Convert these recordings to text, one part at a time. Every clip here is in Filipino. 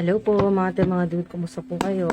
Hello po mga dude, kumusta po kayo?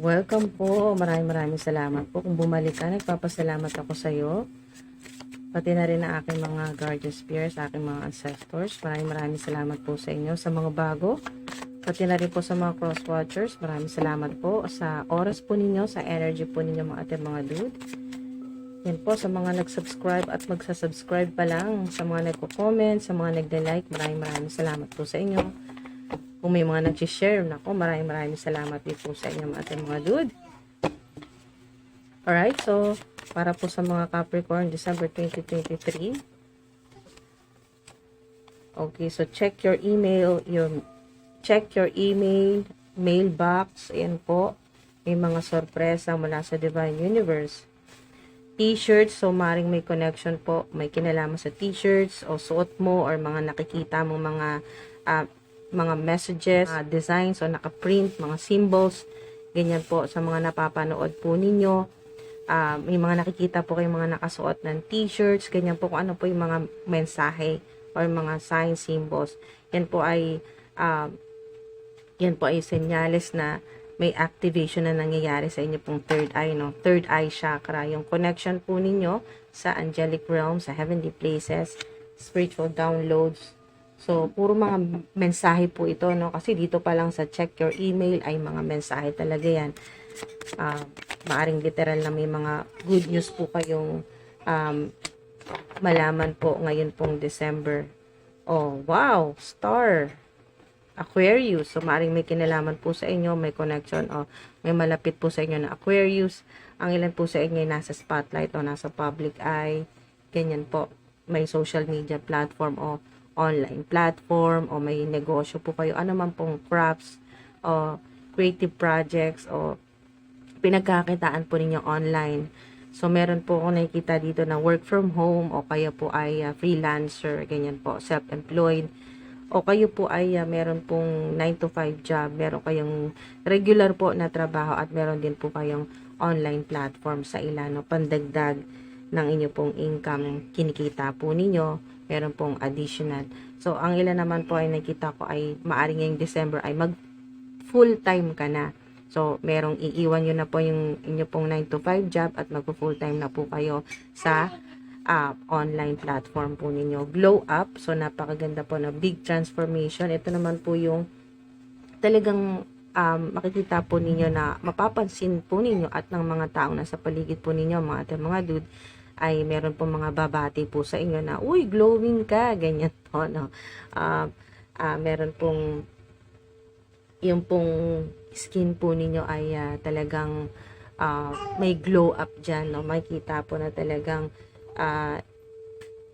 Welcome po, maraming salamat po. Kung bumalik ka, nagpapasalamat ako sa iyo. Pati na rin ang aking mga guardian spirits, aking mga ancestors. Maraming salamat po sa inyo. Sa mga bago, pati na rin po sa mga cross watchers, maraming salamat po sa oras po ninyo, sa energy po ninyo mga dude. Yan po, sa mga nag-subscribe at magsasubscribe pa lang, sa mga nagko-comment, sa mga nagde-like, maraming salamat po sa inyo. Kung may mga nag-share, nako, maraming salamat din po sa inyo mga dude. Alright, so, para po sa mga Capricorn, December 2023. Okay, so check your email, mailbox, ayan po. May mga sorpresa mula sa Divine Universe. T-shirts, so maring may connection po, may kinalaman sa t-shirts o suot mo or mga nakikita mo mga messages, designs o naka-print, mga symbols, ganyan po sa mga napapanood po ninyo. May mga nakikita po kayong mga nakasuot ng t-shirts, ganyan po kung ano po yung mga mensahe or mga sign symbols. Yan po ay senyales na may activation na nangyayari sa inyo pong third eye, no? Third eye chakra, yung connection po ninyo sa angelic realm, sa heavenly places, spiritual downloads. So, puro mga mensahe po ito, no? Kasi dito pa lang sa check your email ay mga mensahe talaga yan. Maaring literal na may mga good news po kayong malaman po ngayon pong December. Oh, wow! Star! Aquarius. So, maaring may kinalaman po sa inyo, may connection o may malapit po sa inyo na Aquarius. Ang ilan po sa inyo ay nasa spotlight o nasa public eye. Ganyan po. May social media platform o online platform o may negosyo po kayo. Ano man pong crafts o creative projects o pinagkakitaan po ninyo online. So, meron po ako nakikita dito na work from home o kayo po ay freelancer, ganyan po, self-employed. O kayo po ay meron pong 9 to 5 job, meron kayong regular po na trabaho at meron din po kayong online platform sa ilan, no? Pandagdag ng inyo pong income, kinikita po ninyo, meron pong additional. So, ang ilan naman po ay nakita ko ay maaring ngayong December ay mag full time ka na. So, merong iiwan nyo na po yung inyo pong 9 to 5 job at mag-full time na po kayo sa online platform po ninyo. Glow up. So, napakaganda po na big transformation. Ito naman po yung talagang makikita po ninyo na mapapansin po ninyo at ng mga taong nasa paligid po ninyo, mga dude, ay meron po mga babati po sa inyo na, uy, glowing ka, ganyan po, no? Meron pong yung pong skin po ninyo ay talagang may glow up dyan, no? Makikita po na talagang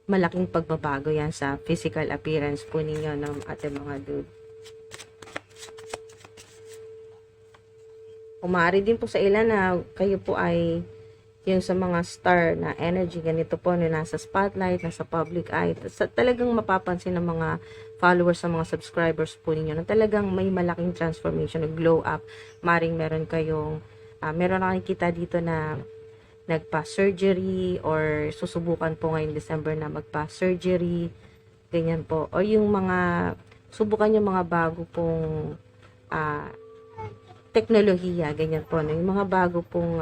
malaking pagbabago yan sa physical appearance po ninyo ng ating mga dude. Umari din po sa ilan na kayo po ay yung sa mga star na energy, ganito po, na nasa spotlight, nasa public eye, talagang mapapansin ng mga followers, sa mga subscribers po ninyo na talagang may malaking transformation, glow up. Maring meron kayong, meron nakikita dito na nagpa-surgery or susubukan po ngayong December na magpa-surgery, ganyan po. O yung mga, subukan yung mga bago pong teknolohiya, ganyan po. No? Yung mga bago pong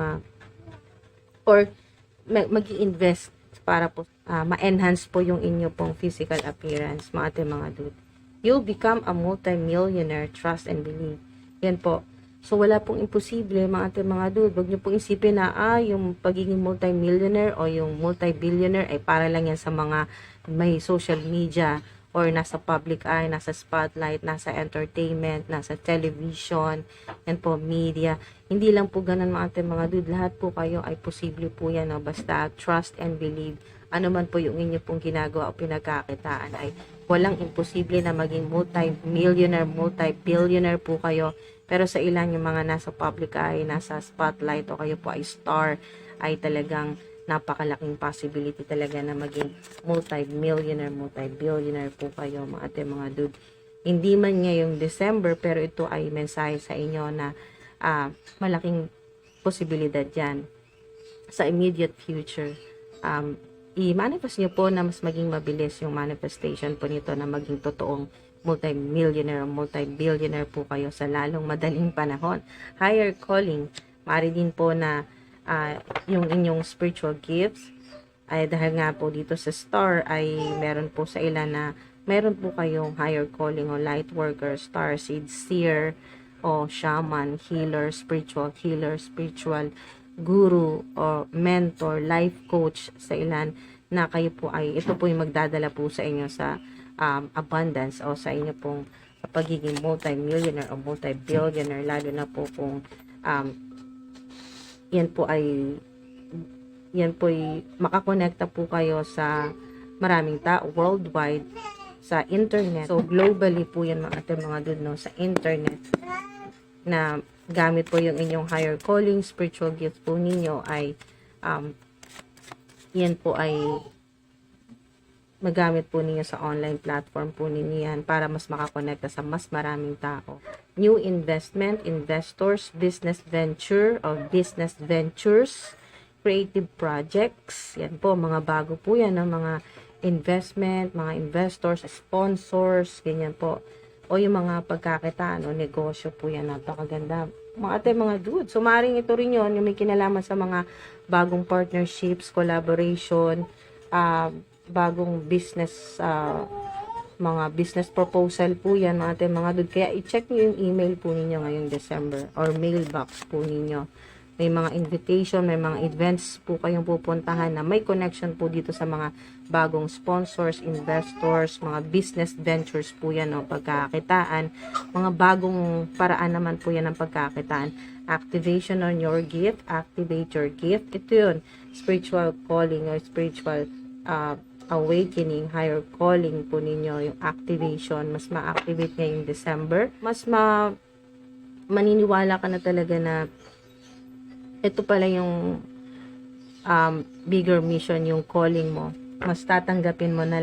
or mag-i-invest para po ma-enhance po yung inyo pong physical appearance, mga dude. You'll become a multi-millionaire, trust and believe. Yan po. So, wala pong imposible, mga dude. Huwag nyo pong isipin na, yung pagiging multi-millionaire o yung multi-billionaire ay para lang yan sa mga may social media or nasa public eye, nasa spotlight, nasa entertainment, nasa television, yan po, media. Hindi lang po ganun, mga dude. Lahat po kayo ay posible po yan, no? Basta trust and believe. Ano man po yung inyo pong ginagawa o pinagkakitaan ay walang imposible na maging multi-millionaire, multi-billionaire po kayo. Pero sa ilan yung mga nasa public eye, nasa spotlight o kayo po ay star, ay talagang napakalaking possibility talaga na maging multi-millionaire, multi-billionaire po kayo, mga dude. Hindi man ngayong December, pero ito ay mensahe sa inyo na malaking posibilidad yan sa immediate future. I-manifest nyo po na mas maging mabilis yung manifestation po nito na maging totoong multi-millionaire o multi-billionaire po kayo sa lalong madaling panahon. Higher calling, maaari din po na yung inyong spiritual gifts ay dahil nga po dito sa star ay meron po sa ilan na meron po kayong higher calling o light worker, star seed, seer, o shaman, healer, spiritual guru, o mentor, life coach sa ilan na kayo po ay, ito po yung magdadala po sa inyo sa abundance o sa inyo pong pagiging multi-millionaire o multi-billionaire, lalo na po kung yan po ay makakonekta po kayo sa maraming tao worldwide sa internet. So globally po yan mga dude, no, sa internet na gamit po yung inyong higher calling, spiritual gift po ninyo ay yan po ay magamit po ninyo sa online platform po ninyo yan para mas makakonekta sa mas maraming tao. New investment, investors, business venture or business ventures, creative projects, yan po, mga bago po yan, ng mga investment, mga investors, sponsors, ganyan po. O yung mga pagkakitaan o negosyo po yan, napakaganda. Mga ate, mga dude, so maaaring ito rin yun, yung may kinalaman sa mga bagong partnerships, collaboration, bagong business, mga business proposal po yan, mga ate, mga dude. Kaya i-check nyo yung email po ninyo ngayong December or mailbox po ninyo. May mga invitation, may mga events po kayong pupuntahan na may connection po dito sa mga bagong sponsors, investors, mga business ventures po yan, no, pagkakitaan, mga bagong paraan naman po yan ng pagkakitaan. Activation on your gift, activate your gift. Ito yun, spiritual calling or spiritual awakening, higher calling po ninyo, yung activation, mas ma-activate ngayong December. Mas maniniwala ka na talaga na ito pala yung bigger mission, yung calling mo. Mas tatanggapin mo na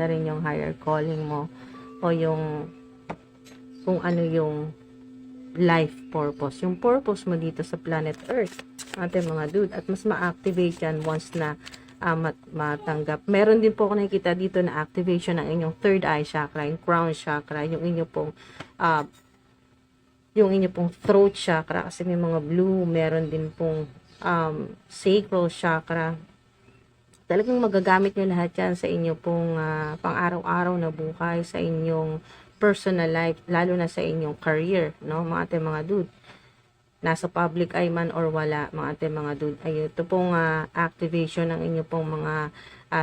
rin yung higher calling mo o yung kung ano yung life purpose. Yung purpose mo dito sa planet Earth, ating mga dude. At mas ma-activate yan once na matanggap. Meron din po ako nakikita dito na activation ng inyong third eye chakra, yung crown chakra, yung inyong pong throat chakra, kasi may mga blue, meron din pong sacral chakra. Talagang magagamit nyo lahat yan sa inyo pong pang-araw-araw na buhay, sa inyong personal life, lalo na sa inyong career, no, mga ate, mga dude. Nasa public eye man or wala, mga ate, mga dude. Ay, ito pong activation ng inyo pong mga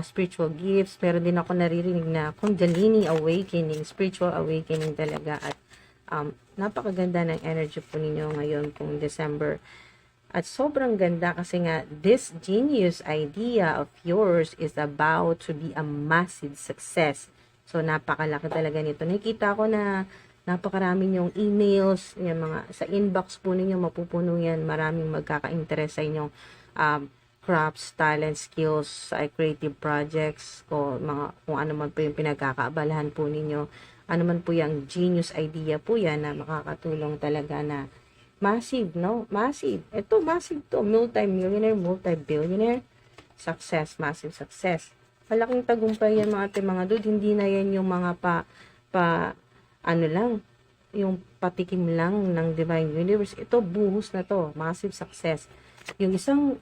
spiritual gifts. Meron din ako naririnig na Kundalini awakening, spiritual awakening talaga. At napakaganda ng energy po ninyo ngayon pong December. At sobrang ganda kasi nga, this genius idea of yours is about to be a massive success. So, napakalaki talaga nito. Nakikita ko na napakarami yung emails, yung mga, sa inbox po ninyo, mapupuno yan. Maraming magkaka-interest sa inyong crafts, talent, skills, creative projects, o mga, kung ano man po yung pinagkakaabalahan po ninyo. Ano man po yung genius idea po yan na makakatulong talaga na massive, no? Massive. Ito, massive to. Multi-millionaire, multi-billionaire. Success, massive success. Malaking tagumpay yan, mga ate, mga dude. Hindi na yan yung mga ano lang, yung patikim lang ng Divine Universe. Ito, buhos na to. Massive success. Yung isang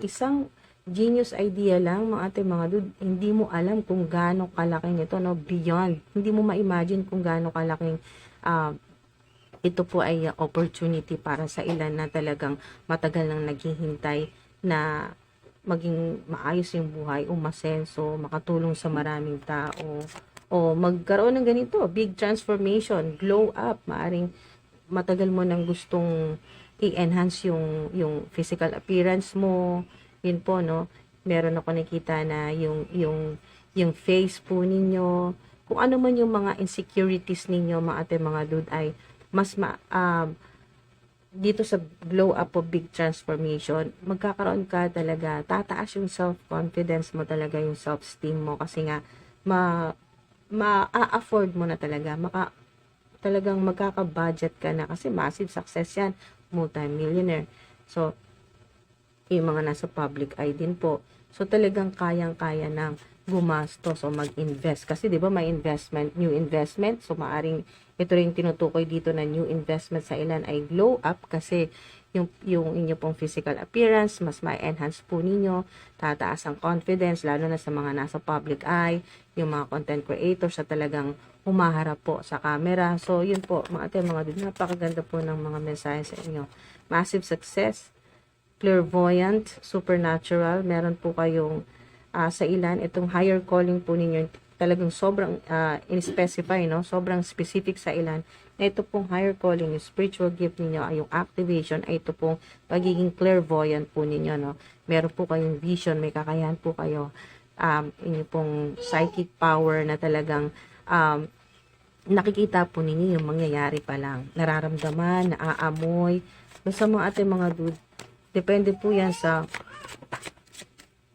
genius idea lang, mga ate, mga dude, hindi mo alam kung gaano kalaking ito, no? Beyond. Hindi mo ma-imagine kung gaano kalaking ito po ay opportunity para sa ilan na talagang matagal nang naghihintay na maging maayos yung buhay, umasenso, makatulong sa maraming tao, o magkaroon ng ganito, big transformation, glow up. Maaring matagal mo nang gustong i-enhance yung physical appearance mo. Yun po, no? Meron ako nakita na yung face po ninyo, kung ano man yung mga insecurities ninyo, mga ate, mga dude, ay mas dito sa glow up o big transformation, magkakaroon ka talaga, tataas yung self-confidence mo talaga, yung self-esteem mo, kasi nga ma-afford mo na talaga, talagang magkaka-budget ka na, kasi massive success yan, multi-millionaire. So, yung mga nasa public eye din po. So, talagang kayang-kaya ng gumastos o mag-invest. Kasi 'di ba may investment, new investment. So maaring ito rin tinutukoy dito na new investment sa ilan ay glow up kasi yung inyo pong physical appearance, mas ma-enhance po ninyo, tataas ang confidence, lalo na sa mga nasa public eye, yung mga content creators na talagang humaharap po sa camera. So, yun po, mga dude, napakaganda po ng mga mensahe sa inyo. Massive success, clairvoyant, supernatural, meron po kayong sa ilan, itong higher calling po ninyo, talagang sobrang in-specify, no? Sobrang specific sa ilan. Na ito pong higher calling, yung spiritual gift ninyo, ay yung activation, ay ito pong pagiging clairvoyant po ninyo, no? Meron po kayong vision, may kakayahan po kayo, inyo pong psychic power na talagang nakikita po ninyo yung mangyayari pa lang. Nararamdaman, naaamoy. Basta mga ating mga dude, depende po yan sa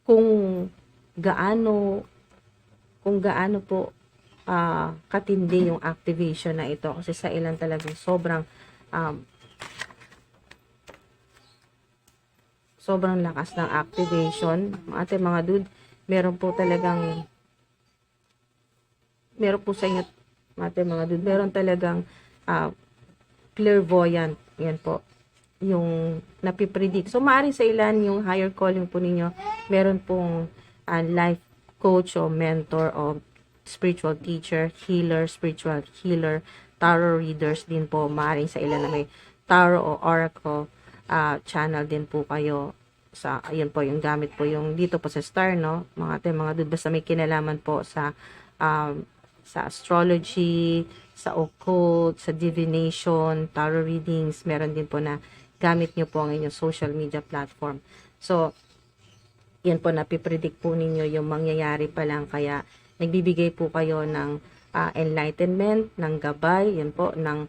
kung gaano po katindi yung activation na ito. Kasi sa ilan talagang sobrang lakas ng activation. Mga dude, meron po sa inyo, mga dude, meron talagang clairvoyant. Yan po yung napipredict. So, maaari sa ilan yung higher calling po ninyo, meron pong life coach o mentor o spiritual teacher, healer, spiritual healer, tarot readers din po. Maaari sa ilan na may tarot o oracle channel din po kayo. Ayun po, yung gamit po yung dito po sa star, no? Mga dude, basta may kinalaman po sa astrology, sa occult, sa divination, tarot readings, meron din po na gamit nyo po ang inyong social media platform. So, yan po, napipredict po ninyo yung mangyayari pa lang, kaya nagbibigay po kayo ng enlightenment, ng gabay, yan po, ng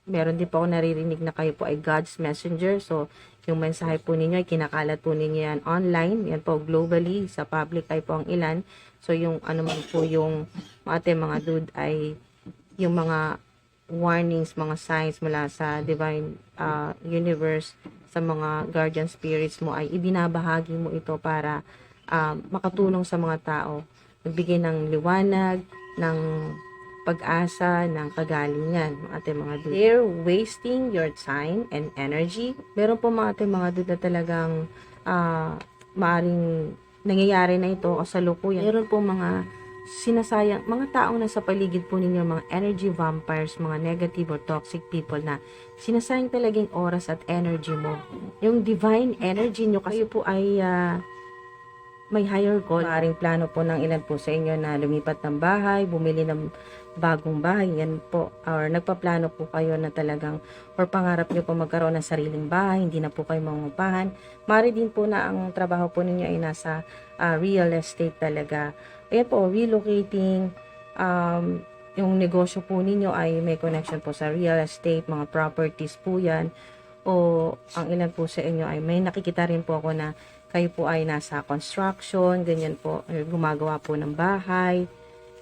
meron din po ako naririnig na kayo po ay God's messenger. So, yung mensahe po ninyo ay kinakalat po ninyo yan online, yan po globally, sa public ay po ang ilan. So, yung ano man po yung mga dude ay yung mga warnings, mga signs mula sa divine universe, sa mga guardian spirits mo, ay ibinabahagi mo ito para makatulong sa mga tao, magbigay ng liwanag, ng pag-asa, ng kagalingan, mga dude. They're wasting your time and energy. Meron po mga dude na talagang maaring nangyayari na ito o salukuyan. Meron po mga sinasayang, mga taong nasa paligid po ninyo, mga energy vampires, mga negative or toxic people na sinasayang talagang oras at energy mo. Yung divine energy nyo, kasi po ay may higher goal. Maaaring plano po ng ilan po sa inyo na lumipat ng bahay, bumili ng bagong bahay, yan po. Or nagpaplano po kayo na talagang, or pangarap nyo po magkaroon ng sariling bahay, hindi na po kayo mangungupahan. Maaari din po na ang trabaho po ninyo ay nasa real estate talaga. Ayan po, relocating, yung negosyo po ninyo ay may connection po sa real estate, mga properties po yan. O ang ilan po sa inyo ay may nakikita rin po ako na kayo po ay nasa construction, ganyan po, gumagawa po ng bahay.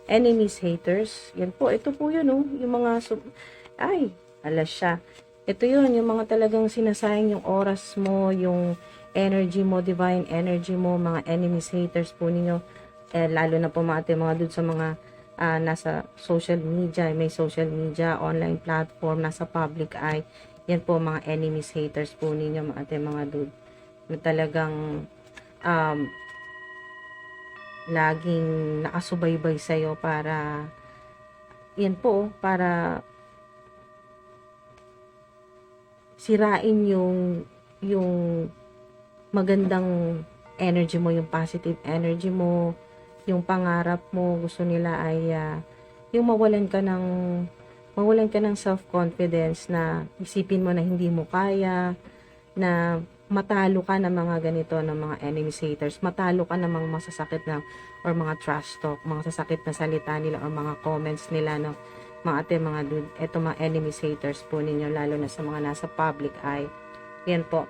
Enemies, haters, yan po, ito po yun, oh, yung mga, alas siya. Ito yun, yung mga talagang sinasayang yung oras mo, yung energy mo, divine energy mo, mga enemies, haters po ninyo. Lalo na po mga dude sa mga nasa social media, may social media, online platform, nasa public eye. Yan po mga enemies, haters po ninyo, mga dude. Na talagang laging nakasubaybay sa'yo para, yan po, para sirain yung magandang energy mo, yung positive energy mo, yung pangarap mo. Gusto nila ay yung mawalan ka ng self-confidence, na isipin mo na hindi mo kaya, na matalo ka ng mga ganito, ng mga enemies, haters, matalo ka ng mga masasakit na or mga trash talk, mga sasakit na salita nila or mga comments nila, no, mga dude. Eto mga enemies, haters po ninyo, lalo na sa mga nasa public eye. Yan po,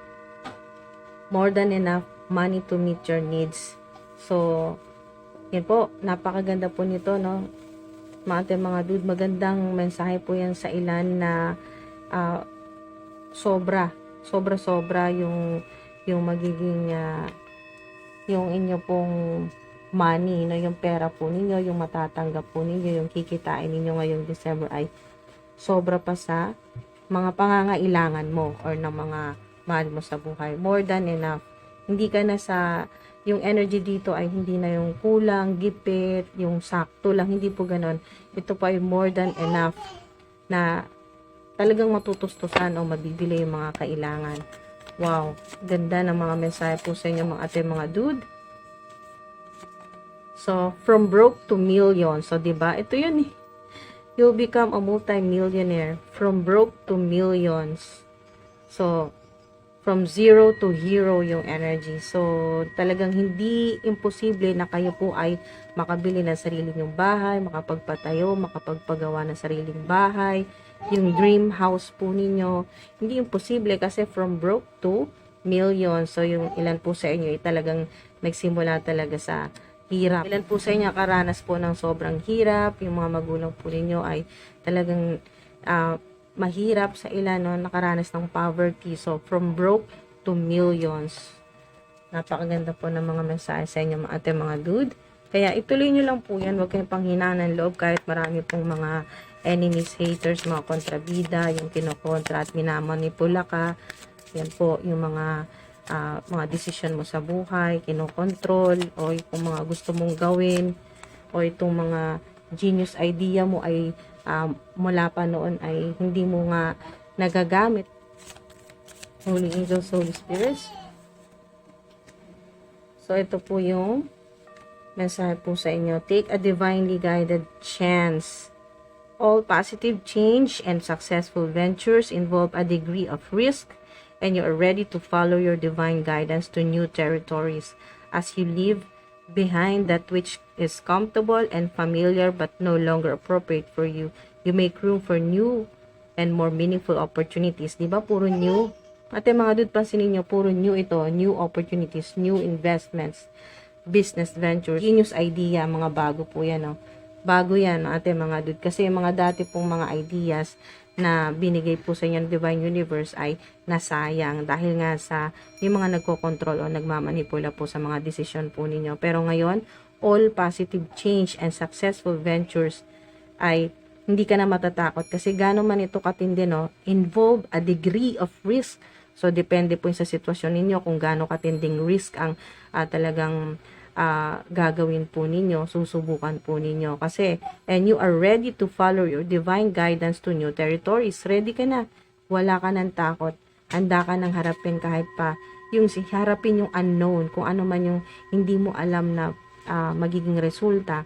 more than enough money to meet your needs. So, yan po, napakaganda po nito, no, mga dude. Magandang mensahe po yan sa ilan na sobra yung magiging yung inyo pong money, no, yung pera po ninyo, yung matatanggap po ninyo, yung kikitain ninyo ngayong December ay sobra pa sa mga pangangailangan mo or ng mga mahal mo sa buhay. More than enough. Hindi ka na yung energy dito ay hindi na yung kulang, gipit, yung sakto lang, hindi po ganon. Ito po ay more than enough na talagang matutustusan o mabibili yung mga kailangan. Wow, ganda ng mga mensahe po sa inyo mga ate, mga dude. So, from broke to million. So, 'di ba? Ito 'yun eh. You'll become a multi-millionaire from broke to millions. So, from zero to hero yung energy. So, talagang hindi imposible na kayo po ay makabili ng sarili nyong bahay, makapagpatayo, makapagpagawa ng sariling bahay, yung dream house po ninyo. Hindi imposible kasi from broke to million. So, yung ilan po sa inyo ay talagang nagsimula talaga sa hirap. Ilan po sa inyo karanas po ng sobrang hirap. Yung mga magulang po ninyo ay talagang mahirap sa ilan, no, nakaranas ng poverty. So, from broke to millions. Napakaganda po ng mga mensahe sa inyo, mga ate, mga dude. Kaya ituloy nyo lang po yan. Huwag kayong panghinaan ng loob kahit marami pong mga enemies, haters, mga kontrabida, yung kinokontra at minamanipula ka. Yan po, yung mga decision mo sa buhay, kinokontrol, o yung mga gusto mong gawin, o itong mga genius idea mo ay mula pa noon ay hindi mo nga nagagamit. Holy Angels, Holy Spirits. So, ito po yung mensahe po sa inyo. Take a divinely guided chance. All positive change and successful ventures involve a degree of risk, and you are ready to follow your divine guidance to new territories as you leave behind that which is comfortable and familiar but no longer appropriate for you. You make room for new and more meaningful opportunities. Diba? Puro new. Ate, mga dude, pansinin nyo, puro new ito. New opportunities, new investments, business ventures, genius idea, mga bago po yan, no? Bago yan, ate, mga dude. Kasi yung mga dati pong mga ideas na binigay po sa inyo ng Divine Universe ay nasayang dahil nga sa yung mga nagko-control o nagmamanipula po sa mga desisyon po ninyo. Pero ngayon, all positive change and successful ventures ay hindi ka na matatakot kasi gano'n man ito katindi, no, involve a degree of risk. So, depende po sa sitwasyon ninyo kung gaano katinding risk ang talagang gagawin po ninyo, susubukan po ninyo. Kasi, and you are ready to follow your divine guidance to new territories. Ready ka na. Wala ka ng takot. Handa ka nang harapin kahit pa yung harapin yung unknown, kung ano man yung hindi mo alam na magiging resulta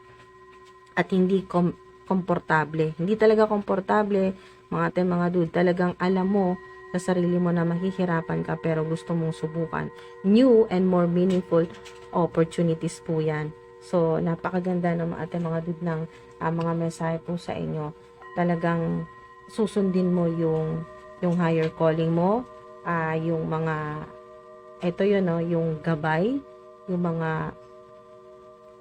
at hindi komportable. Hindi talaga komportable, mga ate, mga dude. Talagang alam mo sa sarili mo na mahihirapan ka pero gusto mong subukan. New and more meaningful opportunities po yan. So, napakaganda ng mga ate, mga dude ng mga mensahe po sa inyo. Talagang susundin mo yung higher calling mo, yung mga, ito yun, no, yung gabay, yung mga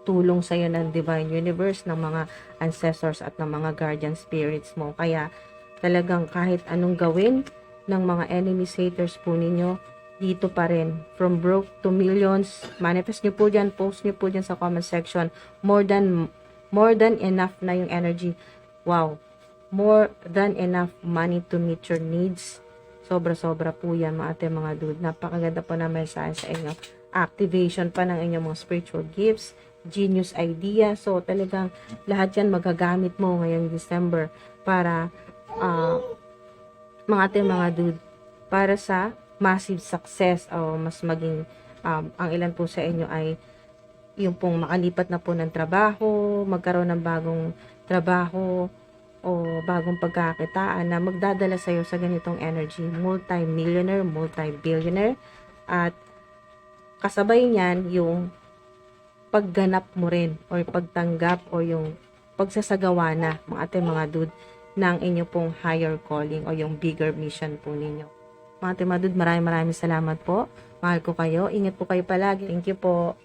tulong sa'yo ng Divine Universe, ng mga ancestors at ng mga guardian spirits mo. Kaya talagang kahit anong gawin ng mga enemies, haters po ninyo, dito pa rin. From broke to millions, manifest nyo po dyan, post nyo po dyan sa comment section. More than enough na yung energy. Wow. More than enough money to meet your needs. Sobra-sobra po yan, mga ate, mga dude. Napakaganda po na mensahe sa inyo. Activation pa ng inyong mga spiritual gifts, genius idea. So, talagang lahat yan magagamit mo ngayong December para, mga ate, mga dude, para sa massive success o mas maging, ang ilan po sa inyo ay yung pong makalipat na po ng trabaho, magkaroon ng bagong trabaho, o bagong pagkakitaan na magdadala sa'yo sa ganitong energy, multi-millionaire, multi-billionaire, at kasabay niyan yung pagganap mo rin o pagtanggap o yung pagsasagawa na, mga ate, mga dude, ng inyo pong higher calling o yung bigger mission po ninyo. Mga ate, mga dude, maraming salamat po. Mahal ko kayo. Ingat po kayo palagi. Thank you po.